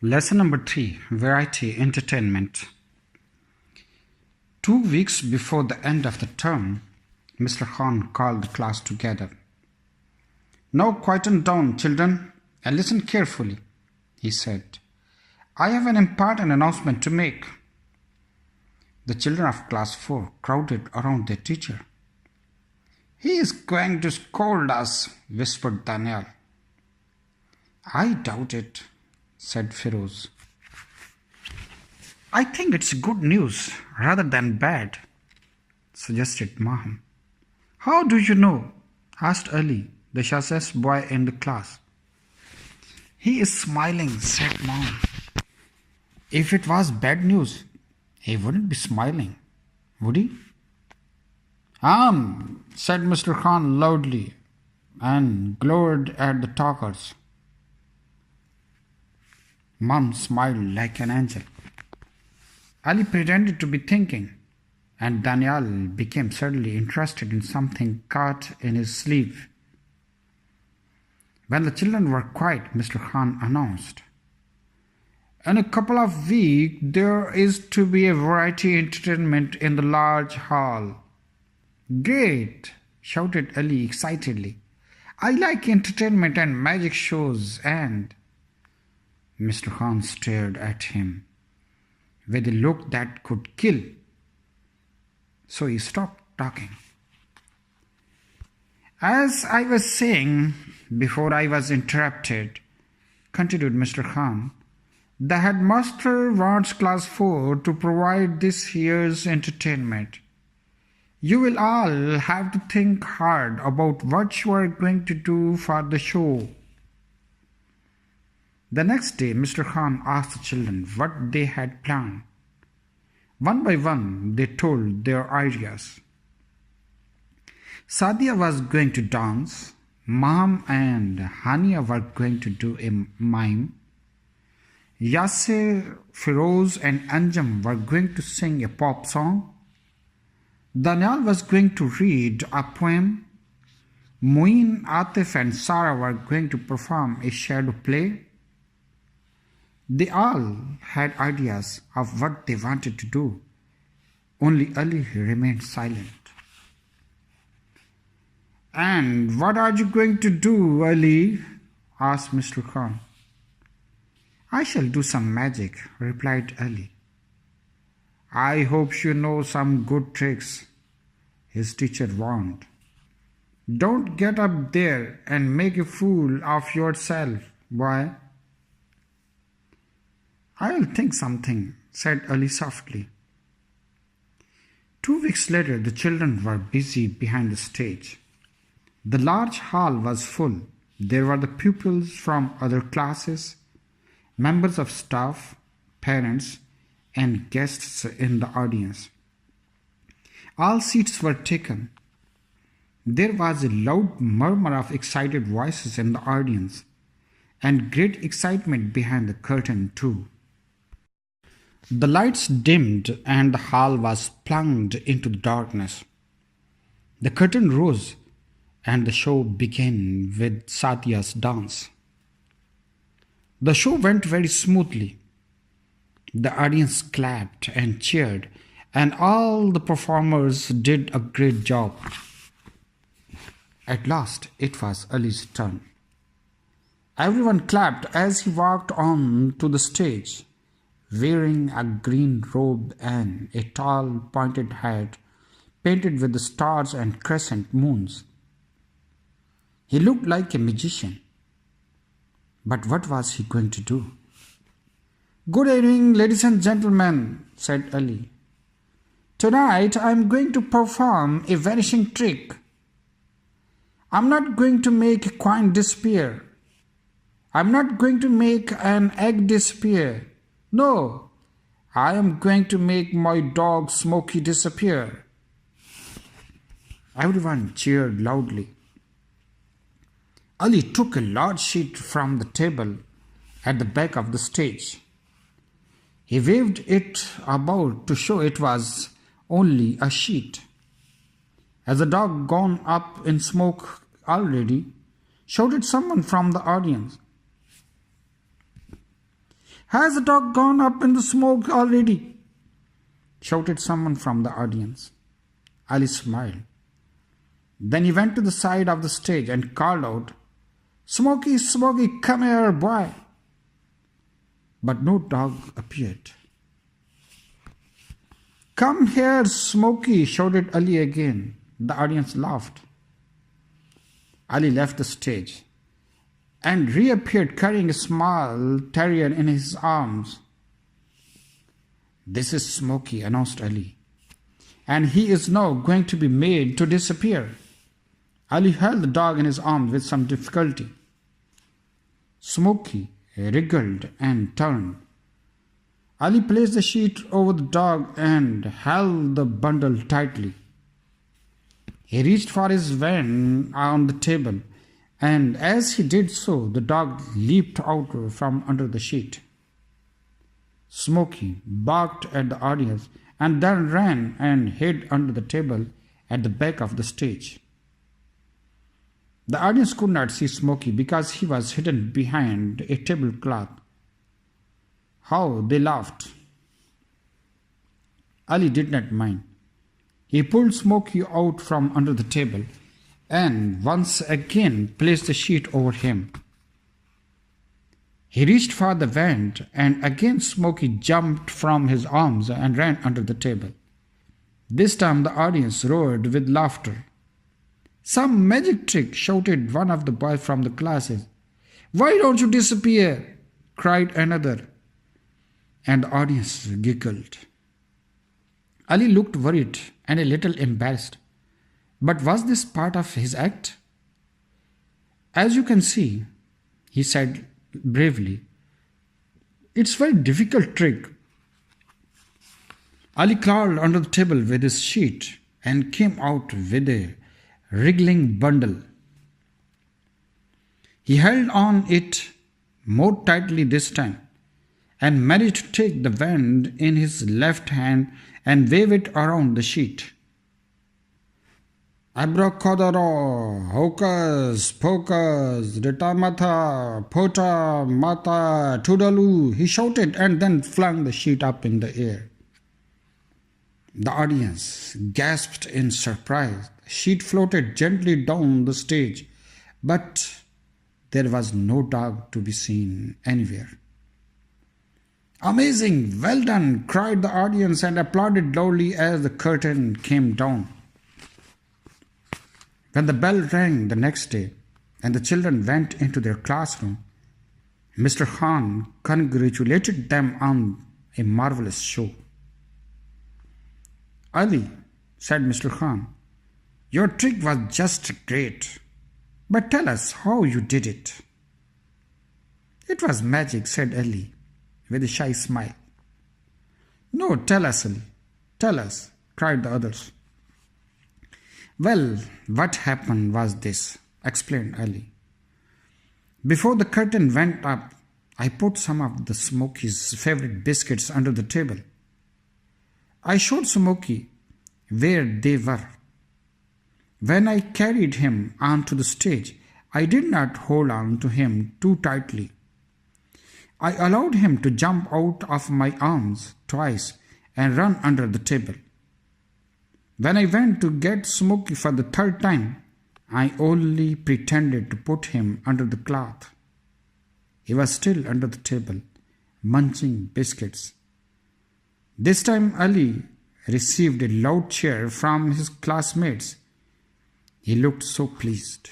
Lesson number 3, Variety Entertainment. 2 weeks before the end of the term, Mr. Khan called the class together. "Now quieten down, children, and listen carefully," he said. "I have an important announcement to make." The children of class 4 crowded around their teacher. "He is going to scold us," whispered Daniel. "I doubt it," said Feroz. "I think it's good news rather than bad," suggested Maham. "How do you know?" asked Ali, the sharpest boy in the class. "He is smiling," said Mom. "If it was bad news, he wouldn't be smiling, would he?" Said Mr. Khan loudly and glowered at the talkers. Mom smiled like an angel. Ali pretended to be thinking, and Daniel became suddenly interested in something caught in his sleeve. When the children were quiet, Mr. Khan announced, "In a couple of weeks, there is to be a variety entertainment in the large hall." "Great!" shouted Ali excitedly. "I like entertainment and magic shows and—" Mr. Khan stared at him with a look that could kill. So he stopped talking. "As I was saying before I was interrupted," continued Mr. Khan, "the headmaster wants class 4 to provide this year's entertainment. You will all have to think hard about what you are going to do for the show." The next day, Mr. Khan asked the children what they had planned. One by one, they told their ideas. Sadia was going to dance. Maham and Hania were going to do a mime. Yasser, Feroz and Anjam were going to sing a pop song. Daniel was going to read a poem. Muin, Atif and Sarah were going to perform a shadow play. They all had ideas of what they wanted to do. Only Ali remained silent. "And what are you going to do, Ali?" asked Mr. Khan. "I shall do some magic," replied Ali. "I hope you know some good tricks," his teacher warned. "Don't get up there and make a fool of yourself, boy." "I will think something," said Ali softly. 2 weeks later, the children were busy behind the stage. The large hall was full. There were the pupils from other classes, members of staff, parents, and guests in the audience. All seats were taken. There was a loud murmur of excited voices in the audience, and great excitement behind the curtain too. The lights dimmed and the hall was plunged into the darkness. The curtain rose and the show began with Sadia's dance. The show went very smoothly. The audience clapped and cheered, and all the performers did a great job. At last, it was Ali's turn. Everyone clapped as he walked on to the stage, wearing a green robe and a tall pointed hat painted with the stars and crescent moons. He looked like a magician. But what was he going to do? "Good evening, ladies and gentlemen," said Ali. "Tonight I am going to perform a vanishing trick. I'm not going to make a coin disappear. I'm not going to make an egg disappear. No, I am going to make my dog Smokey disappear." Everyone cheered loudly. Ali took a large sheet from the table at the back of the stage. He waved it about to show it was only a sheet. "Has the dog gone up in smoke already?" shouted someone from the audience. Has the dog gone up in the smoke already? Shouted someone from the audience. Ali smiled. Then he went to the side of the stage and called out, Smokey, Smokey, come here, boy. But no dog appeared. Come here, Smokey, shouted Ali again. The audience laughed. Ali left the stage and reappeared carrying a small terrier in his arms. This is Smokey, announced Ali, and he is now going to be made to disappear. Ali held the dog in his arms with some difficulty. Smokey wriggled and turned. Ali placed the sheet over the dog and held the bundle tightly. He reached for his wand on the table, and as he did so, the dog leaped out from under the sheet. Smokey barked at the audience and then ran and hid under the table at the back of the stage. The audience could not see Smokey because he was hidden behind a tablecloth. How they laughed! Ali did not mind. He pulled Smokey out from under the table and once again placed the sheet over him. He reached for the wand, and again Smokey jumped from his arms and ran under the table. This time the audience roared with laughter. Some magic trick, shouted one of the boys from the classes. Why don't you disappear? Cried another, and the audience giggled. Ali looked worried and a little embarrassed. But was this part of his act? As you can see, he said bravely, it's a very difficult trick. Ali crawled under the table with his sheet and came out with a wriggling bundle. He held on it more tightly this time and managed to take the wand in his left hand and wave it around the sheet. Abracadabra, hocus pocus, ritamatha, pota, mata, toodaloo, he shouted and then flung the sheet up in the air. The audience gasped in surprise. The sheet floated gently down the stage, but there was no dog to be seen anywhere. Amazing! Well done! Cried the audience and applauded loudly as the curtain came down. When the bell rang the next day and the children went into their classroom, Mr. Khan congratulated them on a marvelous show. Ali, said Mr. Khan, your trick was just great, but tell us how you did it. It was magic, said Ali, with a shy smile. No, tell us, Ali, tell us, cried the others. Well, what happened was this, explained Ali. Before the curtain went up, I put some of the Smokey's favorite biscuits under the table. I showed Smokey where they were. When I carried him onto the stage, I did not hold on to him too tightly. I allowed him to jump out of my arms twice and run under the table. When I went to get Smokey for the third time, I only pretended to put him under the cloth. He was still under the table, munching biscuits. This time Ali received a loud cheer from his classmates. He looked so pleased.